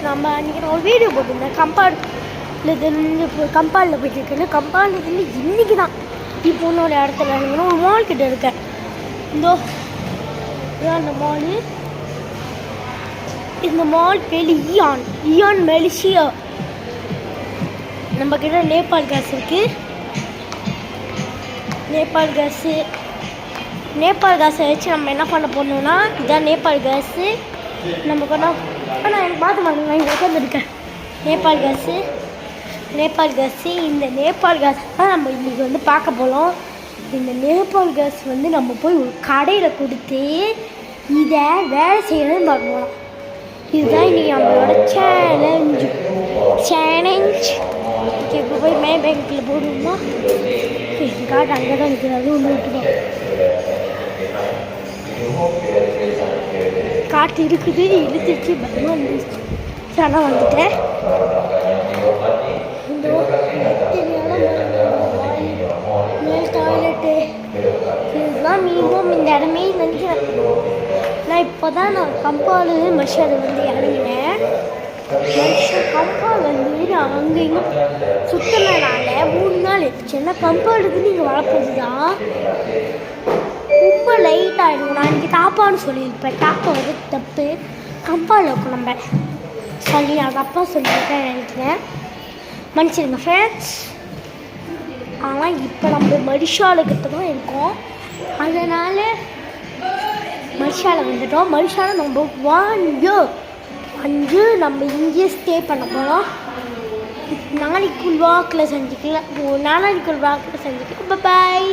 நம்ம அன்றைக்கி நான் ஒரு வீடியோ போட்டிருந்தேன் கம்பாலில் போயிட்டு இருக்கேன்னு. கம்பாலில் இன்றைக்கி தான் இப்போ இன்னொரு இடத்துல ஒரு மால் கிட்ட இருக்கேன். இந்தோ அந்த மாலு, இந்த மால் பேர் ஈயான் மலேசியா. நம்ம கிட்ட நேபாள் கேஸ் இருக்குது. நேபாள் கேஸை வச்சு நம்ம என்ன பண்ண போடணும்னா, இதான் நேபாள் கேஸு. நம்ம கொண்டா ஆனால் எனக்கு பார்த்து மாட்டேங்க, நான் இங்கே உட்காந்துருக்கேன். நேபாள் கேஸு இந்த நேபாள் கேஸ் தான் நம்ம இன்றைக்கி வந்து பார்க்க போகிறோம். இந்த நேபாள் கேஸ் வந்து நம்ம போய் ஒரு கடையில் கொடுத்து இதை வேலை செய்யணும்னு பார்க்க போகிறோம். இதுதான் இன்றைக்கி நம்மளோட சேலஞ்ச். ஓகே, இப்போ போய் மே பேங்க்கில் போடணும்னா காட்டு அங்கே தான் இருக்கிறது. ஒன்று விட்டுடும் காட்டு இருக்குது, இழுத்துச்சு, பயமாக இருந்துச்சு. ஆனால் வந்துட்டேன். இந்த மேல் டாய்லெட்டு இதுதான் மீண்டும் இந்த இடமே நினைக்கிறேன். நான் இப்போ தான் கம்பால் மனுஷன் வந்து இறங்கினேன். கம்பால் வந்து அங்கே இங்கே சுற்றினால 3 நாள் இருந்துச்சுன்னா கம்பாலுக்கு நீங்கள் வளர்ப்பது தான் ரொம்ப லைட்டாக இருக்கும். நான் இன்றைக்கி தாப்பான்னு சொல்லியிருப்பேன். தாப்பா வந்து தப்பு, கம்பால் இருக்கும் நம்ம சொல்லி நான் தப்பாக சொல்லியிருக்கேன் நினைக்கிறேன். மன்னிச்சிருங்க ஃப்ரெண்ட்ஸ். ஆனால் இப்போ நம்ம மரிஷாலுக்கிட்ட தான் இருக்கோம். அதனால் மரிஷாலை வந்துட்டோம். மரிஷாலை நம்ம 1 year அஞ்சு நம்ம இங்கேயே ஸ்டே பண்ண போகிறோம். நாளைக்குள் வாக்கில் செஞ்சுக்கலாம். பாய்.